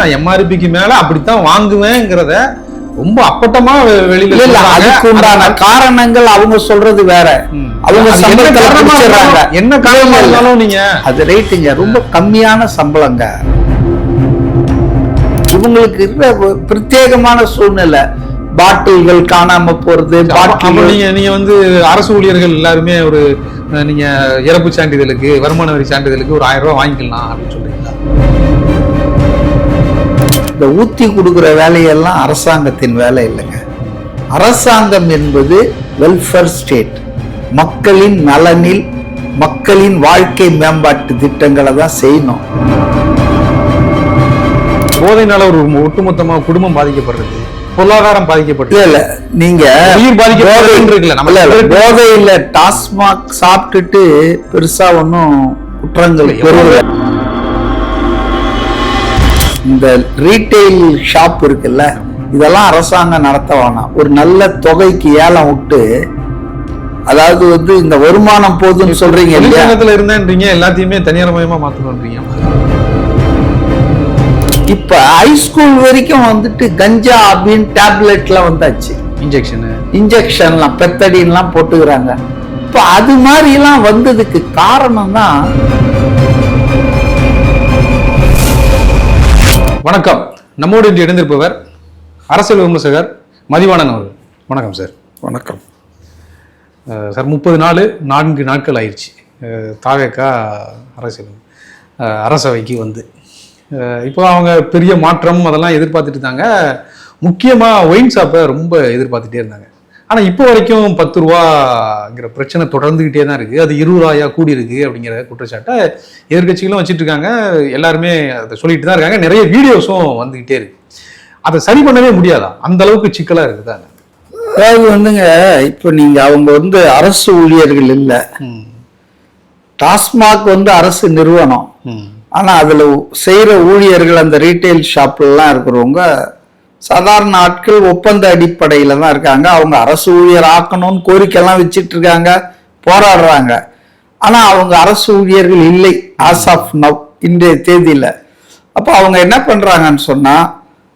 நான் எம்ஆர்பிக்கு மேல அப்படித்தான் வாங்குவேங்கிறத ரொம்ப அப்பட்டமா வெளியில அதுக்கு உண்டான காரணங்கள் அவங்க சொல்றது வேற. அவங்க சம்பளத்துல என்ன காரணமா இருந்தாலும் நீங்க அது ரைட்டுங்க, ரொம்ப கம்மியான சம்பளங்க. இவங்களுக்கு இருக்கிற பிரத்யேகமான சூழ்நிலை, பாட்டில்கள் காணாம போறது. நீங்க வந்து அரசு ஊழியர்கள் எல்லாருமே ஒரு நீங்க இறப்பு சான்றிதழுக்கு வருமான வரி சான்றிதழுக்கு ஒரு 1000 ரூபாய் வாங்கிக்கலாம் அப்படின்னு சொல்றீங்களா? இந்த ஊத்தி கொடுக்குற வேலையெல்லாம் அரசாங்கத்தின் வேலை இல்லைங்க. அரசாங்கம் என்பது வெல்ஃபேர் ஸ்டேட், மக்களின் நலனில் மக்களின் வாழ்க்கை மேம்பாட்டு திட்டங்களை தான் செய்யணும். போதைனால ஒரு ஒட்டுமொத்தமா குடும்பம் பாதிக்கப்படுறது, பொருளாதாரம் பாதிக்கப்பட்டு இல்ல நீங்க உயிர் பாதிக்கப்படுறது. போதை இல்ல, டாஸ்மாக் சாப்பிட்டுட்டு பெருசா ஒன்னும் குற்றங்கள் இந்த ரீட்டைல் ஷாப் இருக்குல்ல, இதெல்லாம் அரசாங்கம் நடத்த வேணாம். ஒரு நல்ல தொகைக்கு ஏலம் விட்டு, அதாவது வந்து இந்த வருமானம் போதுன்னு சொல்றீங்க, இருந்தேன்றீங்க, எல்லாத்தையுமே தனியார் மயமா மாத்தணும்ன்றீங்க. இப்ப ஹைஸ்கூல் வரைக்கும் வந்துட்டு கஞ்சா அப்படின்னு டேப்லெட்ல வந்தாச்சு, இன்ஜெக்ஷன்லாம் பெத்தடின்லாம் போட்டுக்கிறாங்க. இப்ப அது மாதிரி எல்லாம் வந்ததுக்கு காரணம் தான். வணக்கம். நம்மோடு இன்று இணைந்திருப்பவர் அரசியல் விமர்சகர் மதிவாணன் அவர்கள். வணக்கம் சார். வணக்கம் சார். 4 நாட்கள் ஆயிடுச்சு தாவேகா அரசவைக்கு வந்து. இப்போ அவங்க பெரிய மாற்றம் அதெல்லாம் எதிர்பார்த்துட்டு இருந்தாங்க. முக்கியமாக ஒயின் ஷாப்பை ரொம்ப எதிர்பார்த்துட்டே இருந்தாங்க. ஆனால் இப்போ வரைக்கும் 10 ரூபாங்கிற பிரச்சனை தொடர்ந்துக்கிட்டே தான் இருக்குது. அது 20 ரூபாயா கூடி இருக்குது அப்படிங்கிற குற்றச்சாட்டை எதிர்கட்சிகளும் வச்சுட்டு இருக்காங்க. எல்லாருமே அதை சொல்லிட்டு தான் இருக்காங்க. நிறைய வீடியோஸும் வந்துக்கிட்டே இருக்கு. அதை சரி பண்ணவே முடியாதா? அந்த அளவுக்கு சிக்கலாக இருக்குதா? அதாவது வந்துங்க, இப்போ நீங்கள் அவங்க வந்து அரசு ஊழியர்கள் இல்லை. டாஸ்மாக் வந்து அரசு நிறுவனம். ஆனால் அதில் செய்கிற ஊழியர்கள், அந்த ரீட்டைல் ஷாப்லாம் இருக்கிறவங்க சாதாரண ஆட்கள், ஒப்பந்த அடிப்படையில் தான் இருக்காங்க. அவங்க அரசு ஊழியர் ஆக்கணும்னு கோரிக்கைலாம் வச்சுட்டு இருக்காங்க, போராடுறாங்க. ஆனால் அவங்க அரசு ஊழியர்கள் இல்லை ஆஸ் ஆஃப் நவ், இன்றைய தேதியில். அப்போ அவங்க என்ன பண்ணுறாங்கன்னு சொன்னால்,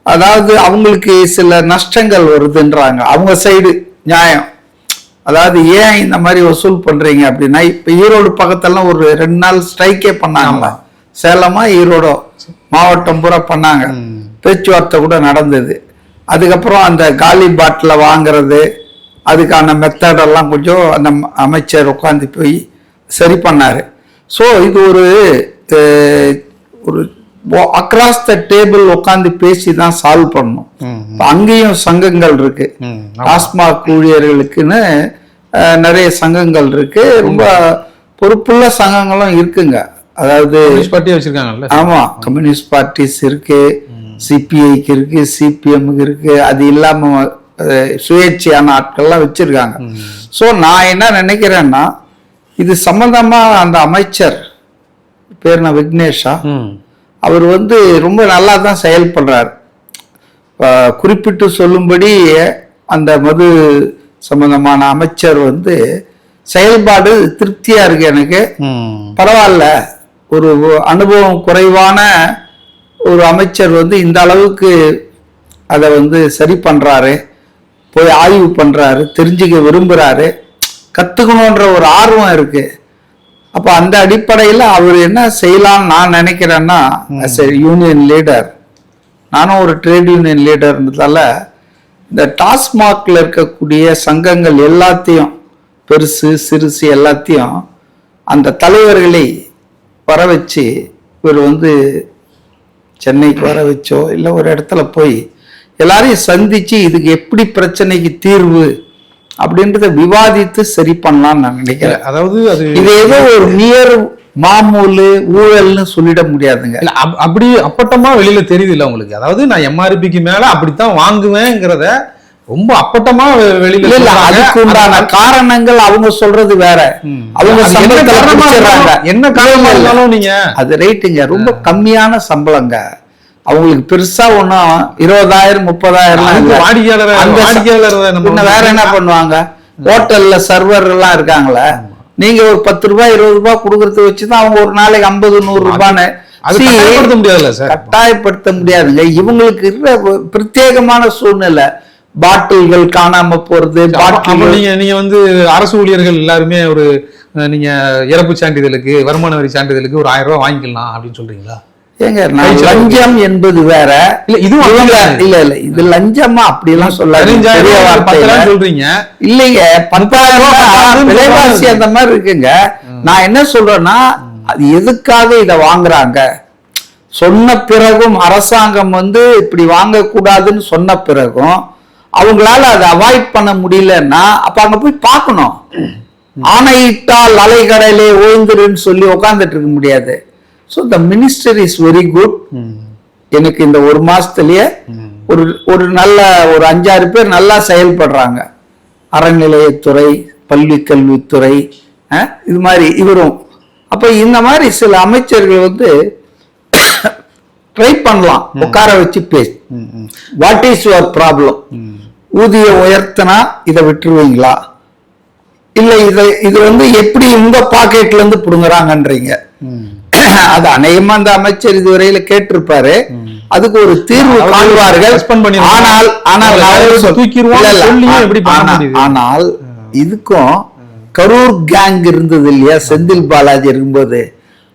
அதாவது அவங்களுக்கு சில நஷ்டங்கள் வருதுன்றாங்க. அவங்க சைடு நியாயம். அதாவது ஏன் இந்த மாதிரி வசூல் பண்ணுறீங்க அப்படின்னா, இப்போ ஈரோடு பக்கத்தெல்லாம் ஒரு 2 நாள் ஸ்ட்ரைக்கே பண்ணாங்களா, சேலமா ஈரோடோ மாவட்டம் பூரா பண்ணாங்க. பேச்சுவார்த்தை கூட நடந்தது. அதுக்கப்புறம் அந்த காலி பாட்டில் வாங்கிறது, அதுக்கான மெத்தடெல்லாம் கொஞ்சம் அந்த அமைச்சர் உட்காந்து போய் சரி பண்ணார். ஸோ இது ஒரு அக்ராஸ் த டேபிள் உட்காந்து பேசி தான் சால்வ் பண்ணணும். அங்கேயும் சங்கங்கள் இருக்கு, டாஸ்மாக் ஊழியர்களுக்குன்னு நிறைய சங்கங்கள் இருக்கு, ரொம்ப பொறுப்புள்ள சங்கங்களும் இருக்குங்க. அதாவது வச்சிருக்காங்கல்ல. ஆமா, கம்யூனிஸ்ட் பார்ட்டிஸ் இருக்கு, சிபிஐக்கு இருக்கு, சிபிஎம்க்கு இருக்கு. அது இல்லாம சுயேட்சையான ஆட்கள்லாம் வச்சிருக்காங்க. ஸோ நான் என்ன நினைக்கிறேன்னா, இது சம்பந்தமா அந்த அமைச்சர் பேர் நான் விக்னேஷா, அவர் வந்து ரொம்ப நல்லா தான் செயல்படுறார். குறிப்பிட்டு சொல்லும்படி அந்த மது சம்பந்தமான அமைச்சர் வந்து செயல்பாடு திருப்தியா இருக்கு எனக்கு. பரவாயில்ல, ஒரு அனுபவம் குறைவான ஒரு அமைச்சர் வந்து இந்த அளவுக்கு அதை வந்து சரி பண்றாரு, போய் ஆய்வு பண்றாரு, தெரிஞ்சுக்க விரும்புறாரு, கத்துக்கணுன்ற ஒரு ஆர்வம் இருக்கு. அப்ப அந்த அடிப்படையில் அவர் என்ன செய்யலாம்னு நான் நினைக்கிறேன்னா, யூனியன் லீடர், நானும் ஒரு ட்ரேட் யூனியன் லீடர்ன்றதால இந்த டாஸ்மாக்ல இருக்கக்கூடிய சங்கங்கள் எல்லாத்தையும், பெருசு சிறுசு எல்லாத்தையும், அந்த தலைவர்களை வர வச்சு, இவர் வந்து சென்னைக்கு வர வச்சோ இல்லை ஒரு இடத்துல போய் எல்லாரையும் சந்திச்சு இதுக்கு எப்படி பிரச்சனைக்கு தீர்வு அப்படின்றத விவாதித்து சரி பண்ணலாம்னு நான் நினைக்கிறேன். அதாவது இது ஏதோ ஒரு நியர் மாமூலு ஊழல்னு சொல்லிட முடியாதுங்க. அப்படி அப்பட்டமா வெளியில தெரியுது இல்லை உங்களுக்கு? அதாவது நான் எம்ஆர்பிக்கு மேல அப்படித்தான் வாங்குவேங்கிறத ரொம்ப அப்பட்டமா வெளியில. அதுக்கு உண்டான காரணங்கள் அவங்க சொல்றது வேற. அவங்க என்ன காரணமா இருந்தாலும் நீங்க அது ரைட்டுங்க, ரொம்ப கம்மியான சம்பளங்க. அவங்களுக்கு பெருசா ஒன்னும் 20,000 30,000 வேற என்ன பண்ணுவாங்க? ஹோட்டல்ல சர்வர் எல்லாம் இருக்காங்களே, நீங்க ஒரு 10 ரூபாய் 20 ரூபாய் கொடுக்கறத வச்சுதான் அவங்க ஒரு நாளைக்கு 50-100 ரூபான்னு அது கட்டாயப்படுத்த முடியாதுல்ல சார்? கட்டாயப்படுத்த முடியாதுங்க. இவங்களுக்கு இருக்கிற பிரத்யேகமான சூழ்நிலை, பாட்டில்கள் காணாம போறது. நீங்க வந்து அரசு ஊழியர்கள் எல்லாருமே ஒரு நீங்க இறப்பு சான்றிதழுக்கு, வருமான வரி சான்றிதழுக்கு ஒரு 1000 ரூபாய் வாங்கிக்கலாம் அப்படின்னு சொல்றீங்களா? ஏங்க, லஞ்சம் என்பது வேற. இல்ல இல்ல இது லஞ்சமா அப்படி எல்லாம் சொல்றீங்க இல்லைங்க. 10,000 விலைவாசி அந்த மாதிரி இருக்குங்க. நான் என்ன சொல்றேன்னா, அது எதுக்காக இத வாங்குறாங்க சொன்ன பிறகும், அரசாங்கம் வந்து இப்படி வாங்க கூடாதுன்னு சொன்ன பிறகும் அவங்களால அதை அவாய்ட் பண்ண முடியலன்னா அப்ப அங்க போய் பார்க்கணும். ஆணையிட்டால் அலைகடலே ஓய்ந்துருன்னு சொல்லி உட்கார்ந்துட்டு இருக்க முடியாது. So the minister is very good. எனக்கு இந்த ஒரு மாசத்துலயே ஒரு நல்ல ஒரு 5-6 பேர் நல்லா செயல்படுறாங்க. அறநிலையத்துறை, பள்ளி கல்வித்துறை, இது மாதிரி இவரும். அப்ப இந்த மாதிரி சில அமைச்சர்கள் வந்து ட்ரை பண்ணலாம், உட்கார வச்சு பேசு. What is your problem? ஊதிய உயர்த்தினா இதை விட்டுருவீங்களா? இல்ல இது வந்து எப்படி உங்க பாக்கெட்ல இருந்து புடுங்குறாங்கன்றீங்க. அது அநேகமா அந்த அமைச்சர் இதுவரையில கேட்டிருப்பாரு. அதுக்கு ஒரு தீர்வு காண்பார்கள். ஆனால் இதுக்கும் கரூர் கேங் இருந்தது இல்லையா, செந்தில் பாலாஜி இருக்கும்போது,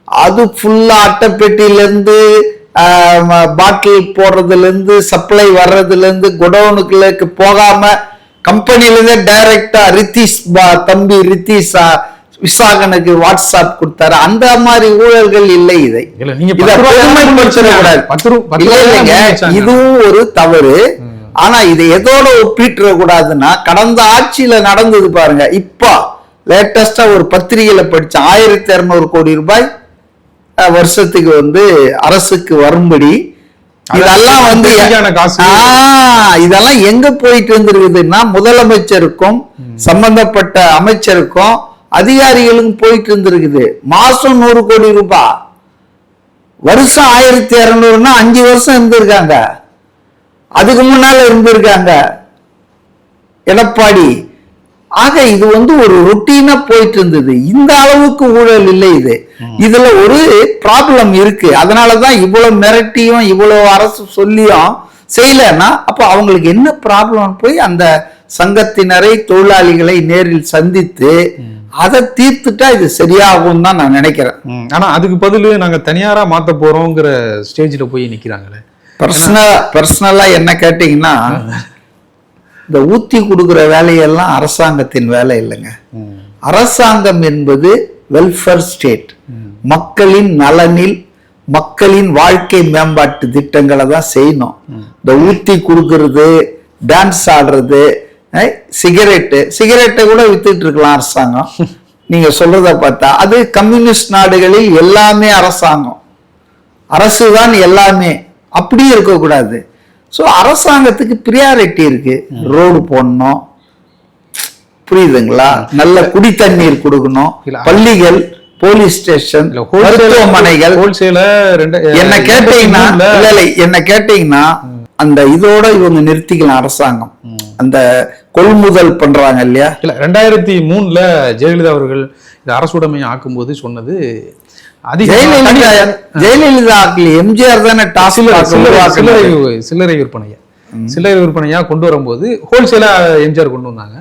அது ஃபுல்லா அட்டைப்பெட்டியில இருந்து பாட்டில் போடுறதுல இருந்து சப்ளை வர்றதுல இருந்து குடோனுக்குள்ள போகாம கம்பெனில இருந்து டைரக்டா தம்பி ரித்தீஷ் விசாகனுக்கு வாட்ஸ்அப் கொடுத்தாரு. அந்த மாதிரி ஊழல்கள் இல்லை. இதுவும் ஒரு தவறு. ஆனா இதை எதோட ஒப்பிட்டுற கூடாதுன்னா, கடந்த ஆட்சியில நடந்தது பாருங்க. இப்ப லேட்டஸ்டா ஒரு பத்திரிகையில படிச்ச 1200 கோடி ரூபாய் வருஷத்துக்கு வந்து அரசுக்கு வரும்படி, இதெல்லாம் வந்து இதெல்லாம் எங்க போயிட்டு இருந்திருக்குதுன்னா, முதலமைச்சருக்கும் சம்பந்தப்பட்ட அமைச்சருக்கும் அதிகாரிகளுக்கும் போயிட்டு இருந்திருக்குது. மாசம் 100 கோடி ரூபாய், வருஷம் 1200ன்னா 5 வருஷம் இருந்திருக்காங்க. அதுக்கு முன்னால இருந்திருக்காங்க எடப்பாடி. ஆக இது வந்து ஒரு ரொட்டீனா போயிட்டு இருந்தது. இந்த அளவுக்கு ஊழல் இல்லை. இதுல ஒரு ப்ராப்ளம் இருக்கு. அதனாலதான் இவ்வளவு மிரட்டியும் இவ்வளவு அரசு சொல்லியும் செய்யலன்னா, அப்ப அவங்களுக்கு என்ன ப்ராப்ளம் போய் அந்த சங்கத்தினரை, தொழிலாளிகளை நேரில் சந்தித்து அதை தீர்த்துட்டா இது சரியாகும் தான் நான் நினைக்கிறேன். ஆனா அதுக்கு பதில் நாங்க தனியாரா மாத்த போறோங்கிற ஸ்டேஜ்ல போய் நிக்கிறாங்களே. பர்சனலா என்ன கேட்டீங்கன்னா, இந்த ஊத்தி கொடுக்கிற வேலையெல்லாம் அரசாங்கத்தின் வேலை இல்லைங்க. அரசாங்கம் என்பது வெல்ஃபேர் ஸ்டேட். மக்களின் நலனில், மக்களின் வாழ்க்கை மேம்பாட்டு திட்டங்களை தான் செய்யணும். இந்த ஊத்தி கொடுக்கறது, டான்ஸ் ஆடுறது, சிகரெட்டை கூட வித்துட்டு இருக்கலாம் அரசாங்கம். நீங்க சொல்றத பார்த்தா அது கம்யூனிஸ்ட் நாடுகளில் எல்லாமே அரசாங்கம், அரசு தான் எல்லாமே. அப்படியே இருக்கக்கூடாது. ஸோ அரசாங்கத்துக்கு பிரியாரிட்டி இருக்கு. ரோடு போடணும், புரியுதுங்களா, நல்ல குடி தண்ணீர் கொடுக்கணும், பள்ளிகள், போலீஸ் ஸ்டேஷன், மருத்துவமனைகள். என்ன கேட்டீங்கன்னா அந்த இதோட இவங்க நிறுத்திக்கலாம் அரசாங்கம். அந்த கொள்முதல் பண்றாங்க இல்லையா. இல்ல 2003 ஜெயலலிதா அவர்கள் இந்த அரசுடைமையை ஆக்கும் போது சொன்னது, ஜெயலலிதா எம்ஜிஆர் தானே சில்லறை விற்பனையா கொண்டு வரும்போது, ஹோல்சேலா எம்ஜிஆர் கொண்டு வந்தாங்க.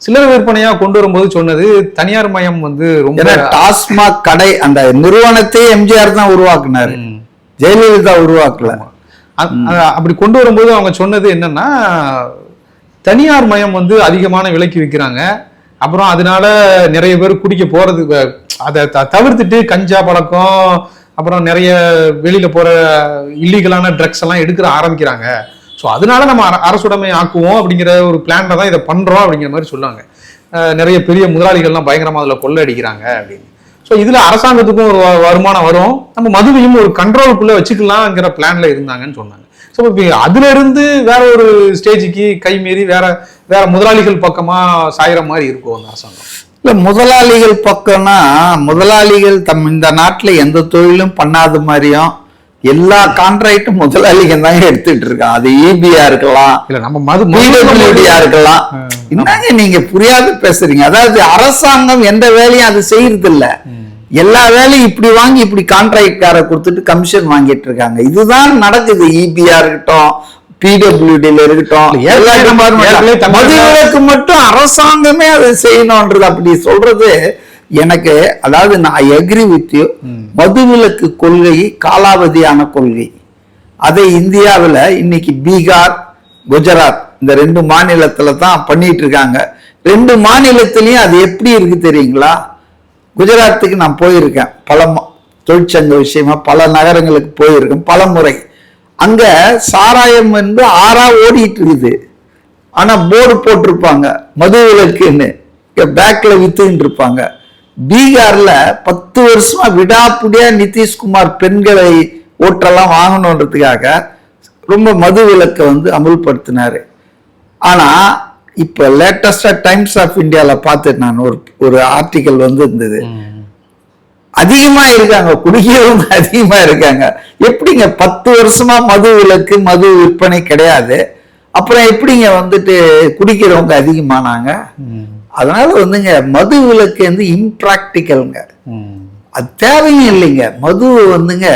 சில்லறை விற்பனையா கொண்டு வரும்போது சொன்னது, தனியார் மயம் வந்து ரொம்ப, டாஸ்மாக் கடை அந்த நிறுவனத்தை எம்ஜிஆர் தான் உருவாக்குனாரு, ஜெயலலிதா உருவாக்கல. அப்படி கொண்டு வரும்போது அவங்க சொன்னது என்னன்னா, தனியார் மயம் வந்து அதிகமான விலைக்கு விற்கிறாங்க, அப்புறம் அதனால நிறைய பேர் குடிக்க போறது, அதை தவிர்த்துட்டு கஞ்சா பழக்கம், அப்புறம் நிறைய வெளியில போற இல்லீகலான ட்ரக்ஸ் எல்லாம் எடுக்கிற ஆரம்பிக்கிறாங்க. ஸோ அதனால நம்ம அரசுடைமை ஆக்குவோம் அப்படிங்கிற ஒரு பிளான்ல தான் இதை பண்றோம் அப்படிங்கிற மாதிரி சொன்னாங்க. நிறைய பெரிய முதலாளிகள்லாம் பயங்கரமா அதில் கொள்ளை அடிக்கிறாங்க அப்படின்னு. ஸோ இதுல அரசாங்கத்துக்கும் ஒரு வருமானம் வரும், நம்ம மதுவையும் ஒரு கண்ட்ரோலுக்குள்ள வச்சுக்கலாம்ங்கிற பிளான்ல இருந்தாங்கன்னு சொன்னாங்க. ஸோ அதுல இருந்து வேற ஒரு ஸ்டேஜுக்கு கை மீறி வேற முதலாளிகள் பக்கமா சாயிற மாதிரி இருக்கும் அந்த அரசாங்கம். இல்ல, முதலாளிகள் பக்கம்னா, முதலாளிகள் இந்த நாட்டுல எந்த தொழிலும் பண்ணாத மாதிரியும் எல்லா கான்ட்ராக்டும் முதலாளிகள் தாங்க எடுத்துட்டு இருக்கான். அது ஈபியா இருக்கலாம், இல்ல நம்ம இருக்கலாம். என்னங்க நீங்க புரியாது பேசுறீங்க. அதாவது அரசாங்கம் எந்த வேலையும் அது செய்யறது இல்ல. எல்லா வேலையும் இப்படி வாங்கி இப்படி கான்ட்ராக்டார கொடுத்துட்டு கமிஷன் வாங்கிட்டு இருக்காங்க. இதுதான் நடக்குது. இபிஆ இருக்கட்டும், பிடபிள்யூடில இருக்கட்டும், எல்லா டிபார்ட்மெண்ட். மதுவிலக்கு மட்டும் அரசாங்கமே அதை செய்யணும்ன்றது அப்படி சொல்றது எனக்கு, அதாவது நான் எக்ரி வித் யூ. மதுவிலக்கு கொள்கை காலாவதியான கொள்கை. அதை இந்தியாவில் இன்னைக்கு பீகார், குஜராத் இந்த 2 மாநிலத்துல தான் பண்ணிட்டு இருக்காங்க. 2 மாநிலத்திலையும் அது எப்படி இருக்கு தெரியுங்களா? குஜராத்துக்கு நான் போயிருக்கேன், பல தொழிற்சங்க விஷயமா பல நகரங்களுக்கு போயிருக்கேன் பல முறை. அங்க சாராயம் வந்து ஆறா ஓடிட்டு இருக்குது. ஆனா போர்டு போட்டிருப்பாங்க மதுவிலக்குன்னு, பேக்ல வித்துட்டு இருப்பாங்க. பீகார்ல 10 வருஷமா விடாப்புடியா நிதிஷ்குமார் பெண்களை ஓட்டெல்லாம் வாங்கணுன்றதுக்காக ரொம்ப மதுவிலக்கை வந்து அமுல்படுத்தினாரு. ஆனா இப்ப லேட்டஸ்டா டைம்ஸ் ஆஃப் இந்தியால பார்த்துட்டு நான் ஒரு ஆர்டிக்கல் வந்து இருந்தது. அதிகமா இருக்காங்க, குடிக்கிறவங்க அதிகமா இருக்காங்க. எப்படிங்க 10 வருஷமா மது விலக்கு, மது விற்பனை கிடையாது, அப்புறம் எப்படிங்க வந்துட்டு குடிக்கிறவங்க அதிகமானாங்க? அதனால வந்துங்க மது விலக்கு வந்து இம்ப்ராக்டிக்கல்ங்க, அது தேவையும் இல்லைங்க. மது வந்துங்க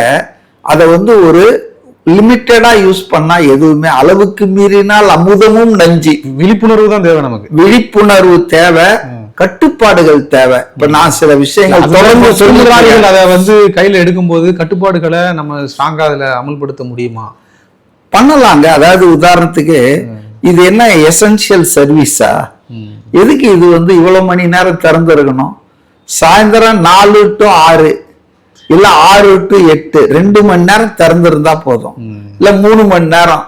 அதை வந்து ஒரு லிமிட்டடா யூஸ் பண்ணா எதுவுமே, அளவுக்கு மீறினால் அமுதமும் நஞ்சு. விழிப்புணர்வு தான் தேவை நமக்கு. விழிப்புணர்வு தேவை, கட்டுப்பாடுகள் தேவை. இப்ப நான் சில விஷயங்கள் தொடர்ந்து சொல்லுகிறார்கள், அதை வந்து கையில எடுக்கும் போது கட்டுப்பாடுகளை நம்ம ஸ்ட்ராங்கா அதுல அமல்படுத்த முடியுமா? பண்ணலாங்க. அதாவது உதாரணத்துக்கு இது என்ன எசென்சியல் சர்வீஸா? எதுக்கு இது வந்து இவ்வளவு மணி நேரம் திறந்திருக்கணும்? சாயந்தரம் 4 to 6 இல்ல 6 to 8 2 மணி நேரம் திறந்திருந்தா போதும், இல்ல 3 மணி நேரம்,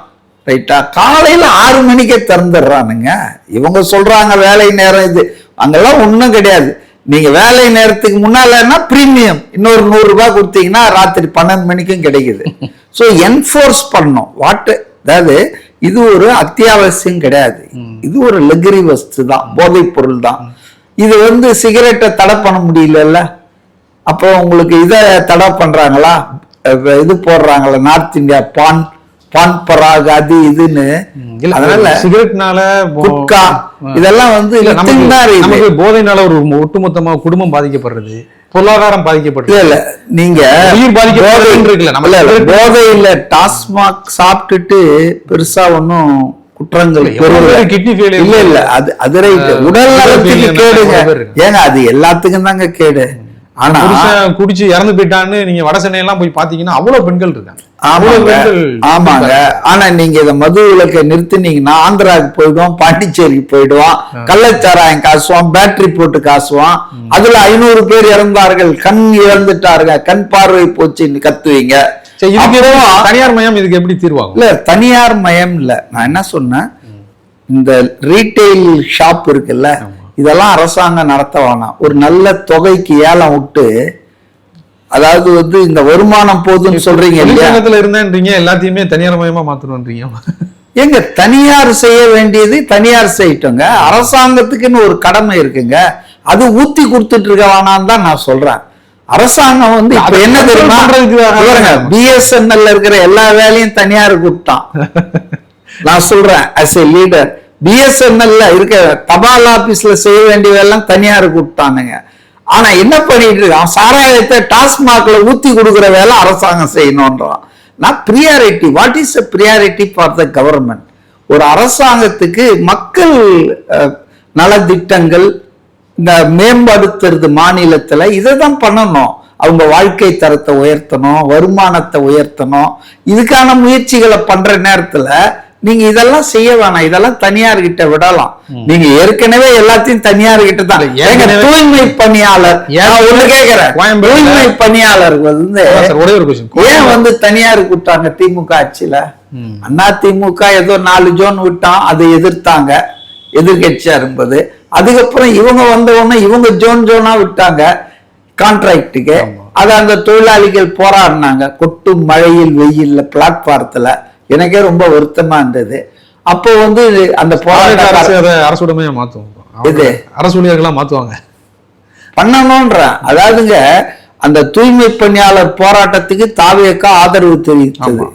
ரைட்டா? காலையில 6 மணிக்கே திறந்துடுறானுங்க. இவங்க சொல்றாங்க வேலை நேரம் இது, அங்கெல்லாம் ஒண்ணும் கிடையாது. நீங்க வேலை நேரத்துக்கு முன்னாலன்னா பிரீமியம் இன்னொரு 100 ரூபாய் கொடுத்தீங்கன்னா ராத்திரி 12 மணிக்கும் கிடைக்குது. ஸோ என்ஃபோர்ஸ் பண்ணும் வாட், அதாவது இது ஒரு அத்தியாவசியம் கிடையாது, இது ஒரு லக்ஸரி வஸ்து தான், போதைப் பொருள் தான். இது வந்து சிகரெட்டை தடை பண்ண முடியல, அப்போ உங்களுக்கு இதை தடை பண்றாங்களா? இது போடுறாங்களா நார்த் இந்தியா பான் பராக் அது இதுன்னு. அதனால சிகரெட்னால குட்கா இதெல்லாம் வந்து நமக்கு போதைனால ஒரு ஒட்டுமொத்தமா குடும்பம் பாதிக்கப்படுறது, பொருளாதாரம் பாதிக்கப்படுறது. இல்ல நீங்க போதை இல்ல, டாஸ்மாக் சாப்பிட்டுட்டு பெருசா ஒன்னும் குற்றங்கள் கிட்னி ஃபெயிலியர் இல்ல இல்ல, அது ரைட், உடல் நலத்துக்கு கேடுங்க. ஏங்க அது எல்லாத்துக்கும் தாங்க கேடு. ஆனா குடிச்சு இறந்து போயிட்டான்னு நீங்க வட சென்னை எல்லாம் போய் பாத்தீங்கன்னா அவ்வளவு பெண்கள் இருக்காங்க. ஆமாங்க. ஆனா நீங்க இத மது விலக்கை நிறுத்தினீங்கன்னா ஆந்திராவுக்கு போயிடுவான், பாண்டிச்சேரிக்கு போயிடுவான், கள்ளச்சாராயம் காசுவான், பேட்டரி போட்டு காசுவான். அதுல 500 பேர் இறந்தார்கள், கண் இழந்துட்டாருங்க, கண் பார்வை போச்சுன்னு கத்துவீங்க. தனியார் மயம் இதுக்கு எப்படி தீர்வாகும்? இல்ல தனியார் மயம் இல்ல, நான் என்ன சொன்னேன், இந்த ரீட்டைல் ஷாப் இருக்குல்ல, இதெல்லாம் அரசாங்கம் நடத்த வேணாம். ஒரு நல்ல தொகைக்கு ஏலம் விட்டு, அதாவது வந்து இந்த வருமானம் போதுன்னு சொல்றீங்க இல்லையா, இருந்தேன்றீங்க, எல்லாத்தையுமே தனியார் மயமா மாத்தணும்ன்றீங்க. எங்க தனியார் செய்ய வேண்டியது தனியார் செய்யட்டோங்க, அரசாங்கத்துக்குன்னு ஒரு கடமை இருக்குங்க, அது ஊத்தி கொடுத்துட்டு இருக்க வேணான்னு தான் நான் சொல்றேன். அரசாங்கம் வந்து இப்ப என்ன தெரியுமா, பிஎஸ்என்எல் இருக்கிற எல்லா வேலையும் தனியார் கூப்பிட்டான். நான் சொல்றேன் அஸ் எ லீடர், பிஎஸ்என்எல்ல இருக்க தபால் ஆபீஸ்ல செய்ய வேண்டியதெல்லாம் தனியார் கூப்பிட்டானுங்க. ஆனா என்ன பண்ணிட்டு இருக்கான், சாராயத்தை டாஸ்மாக்ல ஊத்தி கொடுக்குற வேலை அரசாங்கம் செய்யணும்ன்றான். நான் priority, what is a priority for the government? ஒரு அரசாங்கத்துக்கு மக்கள் நலத்திட்டங்கள் இந்த மேம்படுத்துறது மாநிலத்துல இதை தான் பண்ணணும். அவங்க வாழ்க்கை தரத்தை உயர்த்தணும், வருமானத்தை உயர்த்தணும். இதுக்கான முயற்சிகளை பண்ற நேரத்துல நீங்க இதெல்லாம் செய்ய வேணாம், இதெல்லாம் தனியார் கிட்ட விடலாம். நீங்க ஏற்கனவே எல்லாத்தையும் தனியார் கிட்ட தான். தூய்மை பணியாளர் ஒண்ணு கேக்குறேன், தூய்மை பணியாளர் வந்து ஏன் வந்து தனியார் கூட்டாங்க திமுக ஆட்சியில? அண்ணா திமுக ஏதோ 4 ஜோன் விட்டான், அதை எதிர்த்தாங்க எதிர்கட்சியா இருந்தது. அதுக்கப்புறம் இவங்க வந்த உடனே இவங்க ஜோனா விட்டாங்க கான்ட்ராக்டுக்கு. அது அந்த தொழிலாளிகள் போராடினாங்க கொட்டும் மழையில் வெயில்ல பிளாட்பாரத்துல. எனக்கே ரொம்ப வருத்தமா இருந்தது. அப்போ வந்து அந்த அரசுடைமையா மாத்துவாங்க, அரசு ஊழியர்களா மாத்துவாங்க பண்ணணும்ன்ற. அதாவதுங்க அந்த தூய்மை பணியாளர் போராட்டத்துக்கு தாவேக்கா ஆதரவு தெரிவித்தது.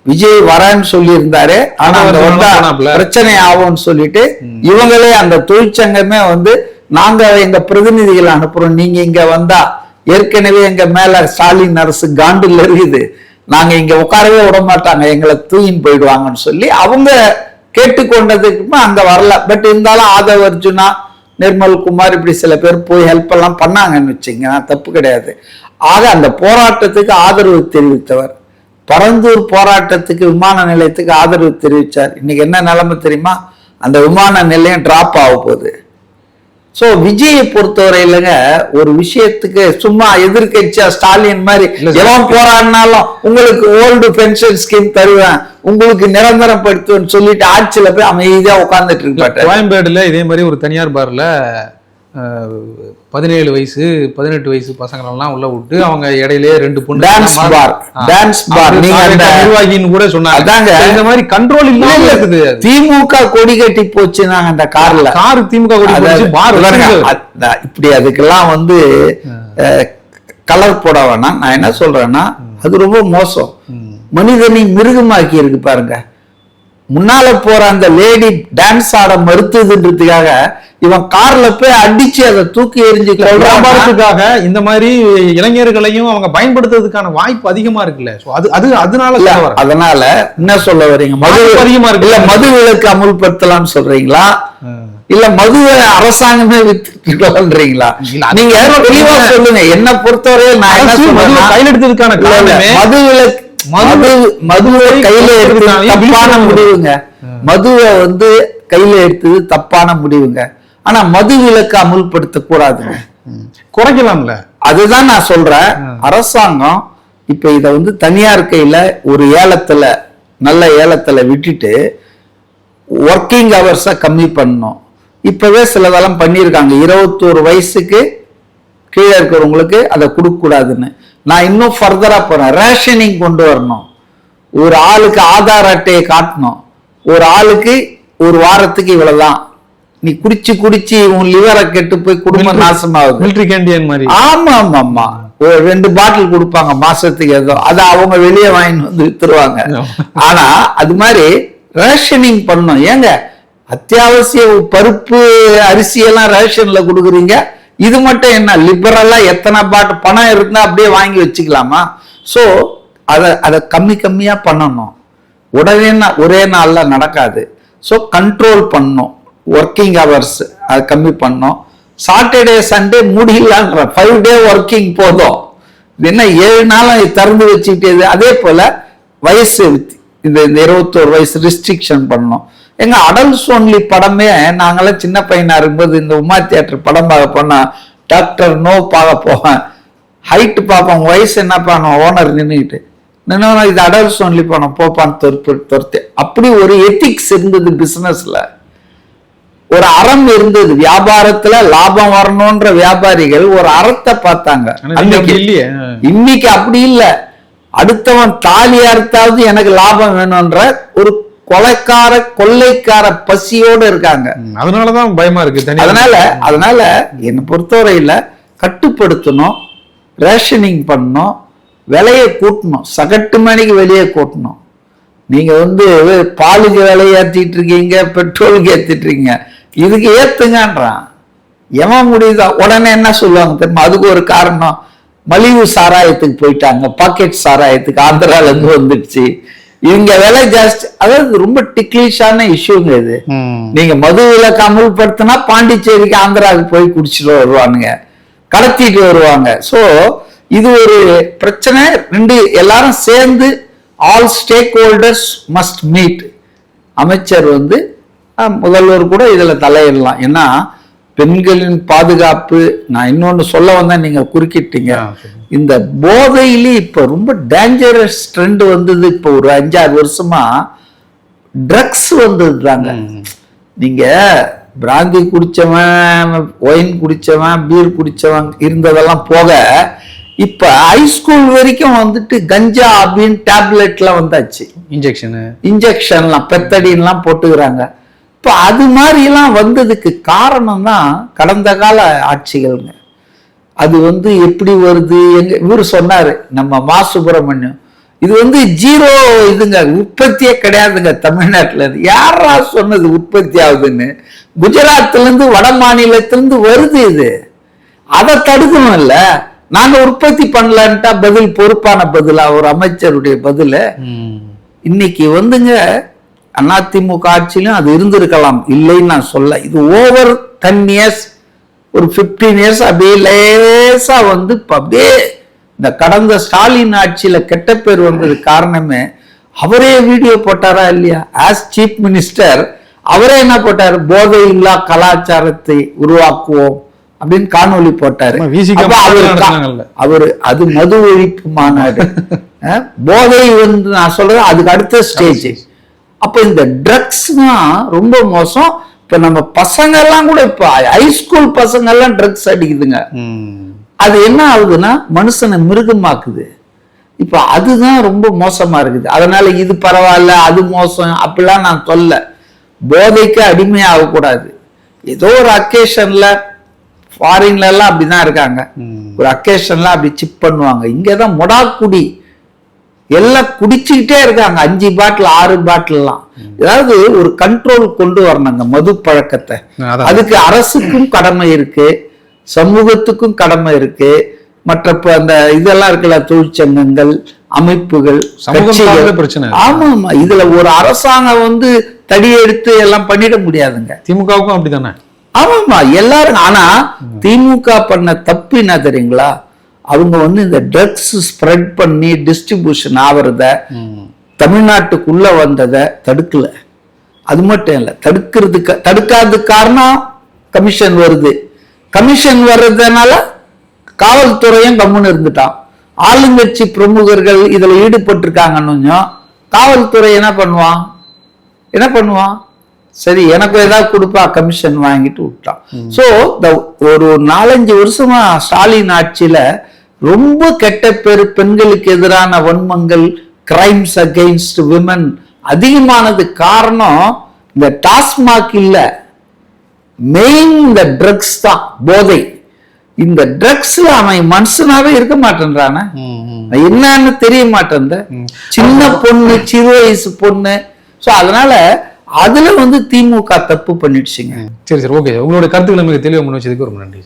விஜய் வரேன்னு சொல்லி இருந்தாரு, ஆனா பிரச்சனை ஆகும்னு சொல்லிட்டு இவங்களே அந்த தொழிற்சங்கமே வந்து நாங்க எங்க பிரதிநிதிகளை அனுப்புறோம், நீங்க இங்க வந்தா ஏற்கனவே எங்க மேல ஸ்டாலின் அரசு காண்டில் இருக்குது, நாங்க இங்க உட்காரவே விட மாட்டாங்க, எங்களை தூயின் போயிடுவாங்கன்னு சொல்லி அவங்க கேட்டுக்கொண்டதுக்கு அங்க வரல. பட் இருந்தாலும் ஆதவ அர்ஜுனா, நிர்மல் குமார் இப்படி சில பேர் போய் ஹெல்ப் எல்லாம் பண்ணாங்கன்னு வச்சுங்க, தப்பு கிடையாது. ஆக அந்த போராட்டத்துக்கு ஆதரவு தெரிவித்தவர், பரந்தூர் போராட்டத்துக்கு விமான நிலையத்துக்கு ஆதரவு தெரிவித்தார். இன்னைக்கு என்ன நிலைமை தெரியுமா? அந்த விமான நிலையம் டிராப் ஆக போகுது. சோ விஜயை பொறுத்தவரையிலங்க ஒரு விஷயத்துக்கு சும்மா எதிர்கட்சியா ஸ்டாலின் மாதிரி எவன் போராடினாலும் உங்களுக்கு ஓல்டு பென்ஷன் ஸ்கீம் தருவேன், உங்களுக்கு நிரந்தரம் படுத்துவேன்னு சொல்லிட்டு ஆட்சியில போய் அமைதியா உட்கார்ந்துட்டு இருப்பாரு. கோயம்பேடுல இதே மாதிரி ஒரு தனியார் பார்ல 17 வயசு 18 வயசு பசங்களெல்லாம் உள்ள விட்டு அவங்க இடையிலேயே 2 பொண்ணு டான்ஸ் பார் நிர்வாகின்னு கூட சொன்னாங்க. இந்த மாதிரி கண்ட்ரோல் இல்லாம இருக்குது. திமுக கொடி கட்டி போச்சு நாங்க அந்த கார் திமுக கொடி பார் இப்படி அதுக்கெல்லாம் வந்து கலர் போட வேணாம். நான் என்ன சொல்றேன்னா அது ரொம்ப மோசம். மனிதனை மிருகமாக்கி இருக்கு பாருங்க. முன்னால போற அந்த லேடி டான்ஸ் ஆட மறுத்ததுன்றதுக்காக இவன் கார்ல போய் அடிச்சு அதை தூக்கி எறிஞ்சு வியாபாரத்துக்காக இந்த மாதிரி இளைஞர்களையும் அவங்க பயன்படுத்துறதுக்கான வாய்ப்பு அதிகமா இருக்குல்ல. அதனால என்ன சொல்ல வரீங்க? மது அதிகமா இருக்கு. இல்ல மது விலக்கு அமுல்படுத்தலாம்னு சொல்றீங்களா? இல்ல மதுவை அரசாங்கமே வித்துறீங்களா? நீங்க தெளிவா சொல்லுங்க. என்ன பொறுத்தவரை நான் என்ன சொல்றேன், கையில் எடுத்ததுக்கான மது விலக்கு மதுவை கையில எடுத்து தப்பான முடிவுங்க. மதுவை வந்து கையில எடுத்தது தப்பான முடிவுங்க. ஆனா மது விலக்கு அமுல்படுத்த கூடாதுங்க, குறைக்கலாம்ல. அதுதான் நான் சொல்றேன். அரசாங்கம் இப்ப இத வந்து தனியார் கையில ஒரு ஏலத்துல நல்ல ஏலத்துல விட்டுட்டு ஒர்க்கிங் ஹவர்ஸ கம்மி பண்ணணும். இப்பவே சிலதெல்லாம் பண்ணியிருக்காங்க. 21 வயசுக்கு கீழே இருக்கிறவங்களுக்கு அதை கொடுக்க கூடாதுன்னு. நான் இன்னும் ஃபர்தரா போறேன். ரேஷனிங் கொண்டு வரணும். ஒரு ஆளுக்கு ஆதார் அட்டையை காட்டணும். ஒரு ஆளுக்கு ஒரு வாரத்துக்கு இவ்வளவுதான். நீ குடிச்சு குடிச்சு உன் லிவரை கெட்டு போய் குடும்பம் நாசமாகுது. மிலிட்டரி கேண்டியன் மாதிரி. ஆமா ஆமா ஆமா. ஒரு 2 பாட்டில் கொடுப்பாங்க மாசத்துக்கு, ஏதோ அதை அவங்க வெளியே வாங்கிட்டு வந்து வித்துருவாங்க. ஆனா அது மாதிரி ரேஷனிங் பண்ணணும். ஏங்க அத்தியாவசிய பருப்பு அரிசி எல்லாம் ரேஷன்ல கொடுக்குறீங்க, இது மட்டும் என்ன லிபரலா எத்தனை பாட்டு பணம் இருந்தா அப்படியே வாங்கி வச்சுக்கலாமா? சோ அதை கம்மியா பண்ணணும். உடனே ஒரே நாள்ல நடக்காது. ஸோ கண்ட்ரோல் பண்ணும். ஒர்க்கிங் ஹவர்ஸ் அதை கம்மி பண்ணோம். சாட்டர்டே சண்டே முடியலான்ற 5 டே ஒர்க்கிங் போதும். என்ன 7 நாளும் திறந்து வச்சுக்கிட்டே. அதே போல வயசு இந்த 21 வயசு ரெஸ்ட்ரிக்ஷன் பண்ணணும். எங்க அடல்ட்ஸ் ஒன்லி படமே நாங்களாம் சின்ன பையனா இருக்கும்போது இந்த உமா தியேட்டர் படம் பார்க்க போனா டாக்டர் நோ பார்க்க போவேன். ஹைட் பார்ப்போம், வயசு என்ன பண்ணுவோம், ஓனர் நின்றுக்கிட்டு நின்று இது அடல்ட்ஸ் ஒன்லி படம் போப்பான்னு துரத்து. அப்படி ஒரு எத்திக்ஸ் இருந்தது பிசினஸ்ல, ஒரு அறம் இருந்தது. வியாபாரத்துல லாபம் வரணும்ன்ற வியாபாரிகள் ஒரு அறத்தை பார்த்தாங்க. இன்னைக்கு அப்படி இல்லை. அடுத்தவன் தாலி அறுத்தாவது எனக்கு லாபம் வேணும்ன்ற ஒரு கொள்ளைக்கார பசியோடு இருக்காங்க. அதனாலதான் பயமா இருக்கு. அதனால என்னை பொறுத்தவரையில கட்டுப்படுத்தணும், ரேஷனிங் பண்ணணும், விலையை கூட்டணும், சகட்டு மணிக்கு வெளியே கூட்டணும். நீங்க வந்து பாலுக்கு விலையை ஏற்றிட்டு இருக்கீங்க, பெட்ரோலுக்கு ஏற்றிட்டு இருக்கீங்க, இதுக்கு ஏத்துங்கன்றான். எவன் முடியுதா உடனே என்ன சொல்லுவாங்க தெரியுமா? அதுக்கு ஒரு காரணம், மலிவு சாராயத்துக்கு போயிட்டாங்க, பாக்கெட் சாராயத்துக்கு ஆந்திரால இருந்து வந்துடுச்சு, இங்க விலை ஜாஸ்தி. அதாவது ரொம்ப டிக்லிஷான இஷ்யூங்க இது. நீங்க மது விலக்கு அமுல்படுத்தினா பாண்டிச்சேரிக்கு ஆந்திராவுக்கு போய் குடிச்சிட்டு வருவானுங்க, கடத்திட்டு வருவாங்க. சோ இது ஒரு பிரச்சனை. எல்லாரும் சேர்ந்து all stack holders must meet. அமைச்சர் வந்து முதல்வர் கூட இதுல தலையிடலாம். ஏன்னா பெண்களின் பாதுகாப்பு. நான் இன்னொன்னு சொல்ல வந்தேன், நீங்க குறுக்கிட்டீங்க. இந்த போதையிலே இப்ப ரொம்ப டேஞ்சரஸ் ட்ரெண்ட் வந்தது. இப்ப ஒரு 5-6 வருஷமா ட்ரக்ஸ் வந்ததுதாங்க. நீங்க பிராந்தி குடிச்சவன், ஒயின் குடிச்சவன், பீர் குடிச்சவன் இருந்ததெல்லாம் போக இப்ப ஹைஸ்கூல் வரைக்கும் வந்துட்டு கஞ்சா அப்படின்னு டேப்லெட்ல வந்தாச்சு. இன்ஜெக்ஷன்லாம் பெத்தடின்லாம் போட்டுக்கிறாங்க. இப்ப அது மாதிரி எல்லாம் வந்ததுக்கு காரணம் தான் கடந்த கால ஆட்சிகள்ங்க. அது வந்து எப்படி வருது? இவரு சொன்னாரு நம்ம மா சுப்பிரமணியம், இது வந்து ஜீரோ இதுங்க, உற்பத்தியே கிடையாதுங்க தமிழ்நாட்டுல. யாரா சொன்னது உற்பத்தி ஆகுதுன்னு? குஜராத்ல இருந்து வட மாநிலத்திலிருந்து வருது. இது அதை தடுக்கணும் இல்ல? நாங்க உற்பத்தி பண்ணலன்ட்டா பதில் பொறுப்பான பதிலா ஒரு அமைச்சருடைய பதில. இன்னைக்கு வந்துங்க அதிமுக ஆட்சியிலும் அது இருந்திருக்கலாம், இல்லைன்னு நான் சொல்ல. இது ஓவர் 10 years, ஒரு 15 years அப்படியே லேசா வந்து அப்படியே இந்த கடந்த ஸ்டாலின் ஆட்சியில கெட்ட பேர் வந்தது காரணமே அவரே வீடியோ போட்டாரா இல்லையா? ஆஸ் சீஃப் மினிஸ்டர் அவரே என்ன போட்டாரு, போதை இல்லா கலாச்சாரத்தை உருவாக்குவோம் அப்படின்னு காணொலி போட்டாரு. அவரு அது மது ஒழிப்பு மாநாடு. போதை வந்து நான் சொல்றேன் அதுக்கு அடுத்த ஸ்டேஜ். அப்ப இந்த ட்ரக்ஸ் தான் ரொம்ப மோசம். இப்ப நம்ம பசங்க எல்லாம் கூட இப்ப ஹைஸ்கூல் பசங்க எல்லாம் ட்ரக்ஸ் அடிக்குதுங்க. அது என்ன ஆகுதுன்னா மனுஷனை மிருகமாக்குது. இப்ப அதுதான் ரொம்ப மோசமா இருக்குது. அதனால இது பரவாயில்ல அது மோசம் அப்படிலாம் நான் சொல்ல. போதைக்கு அடிமையாக கூடாது. ஏதோ ஒரு அக்கேஷன்ல, ஃபாரின்ல எல்லாம் அப்படிதான் இருக்காங்க, ஒரு அக்கேஷன்ல அப்படி சிப் பண்ணுவாங்க. இங்கதான் மொடாக்குடி எல்லாம் குடிச்சுக்கிட்டே இருக்காங்க, 5 பாட்டில் 6 பாட்டில் எல்லாம். ஏதாவது ஒரு கண்ட்ரோல் கொண்டு வரணுங்க மது பழக்கத்தை. அதுக்கு அரசுக்கும் கடமை இருக்கு, சமூகத்துக்கும் கடமை இருக்கு, மற்ற அந்த இதெல்லாம் இருக்குல்ல, தொழிற்சங்கங்கள், அமைப்புகள், பிரச்சனை. ஆமா ஆமா, இதுல ஒரு அரசாங்கம் வந்து தடி எடுத்து எல்லாம் பண்ணிட முடியாதுங்க. திமுகவுக்கும் அப்படித்தானே. ஆமாமா எல்லாரும். ஆனா திமுக பண்ண தப்பு என்ன தெரியுங்களா, அவங்க வந்து இந்த ட்ரக்ஸ் ஸ்ப்ரெட் பண்ணி டிஸ்ட்ரிபியூஷன் ஆவறத, தமிழ்நாட்டுக்குள்ள வந்ததை தடுக்கல. அது மட்டும் இல்ல, தடுக்காத காரணம் கமிஷன் வருது. கமிஷன் வர்றதுனால காவல்துறையும் கம்முன்னு இருந்துட்டான். ஆளுங்கட்சி பிரமுகர்கள் இதுல ஈடுபட்டிருக்காங்கன்னு காவல்துறை என்ன பண்ணுவான், சரி எனக்கு ஏதாவது கொடுப்பா, கமிஷன் வாங்கிட்டு விட்டான். சோ ஒரு 4-5 வருஷமா ஸ்டாலின் ஆட்சியில ரொம்ப கெட்ட பேர், பெண்களுக்கு எதிரான வன்மங்கள், கிரைம்ஸ் அகெயின்ஸ்ட் விமன் அதிகமானது காரணம் இந்த டாஸ்மாக் இல்ல, மெயின் இந்த ட்ரக்ஸ் தான், போதை. இந்த ட்ரக்ஸ்ல அவன் மனுஷனாவே இருக்க மாட்டேன்றான, என்னன்னு தெரிய மாட்டேன். சின்ன பொண்ணு, சிறு வயசு பொண்ணு. சோ அதனால அதுல வந்து திமுக தப்பு பண்ணிடுச்சுங்க. சரி சரி, ஓகே. உங்களோட கருத்துக்களை மிக தெளிவாக முன் வச்சதுக்கு ரொம்ப நன்றி.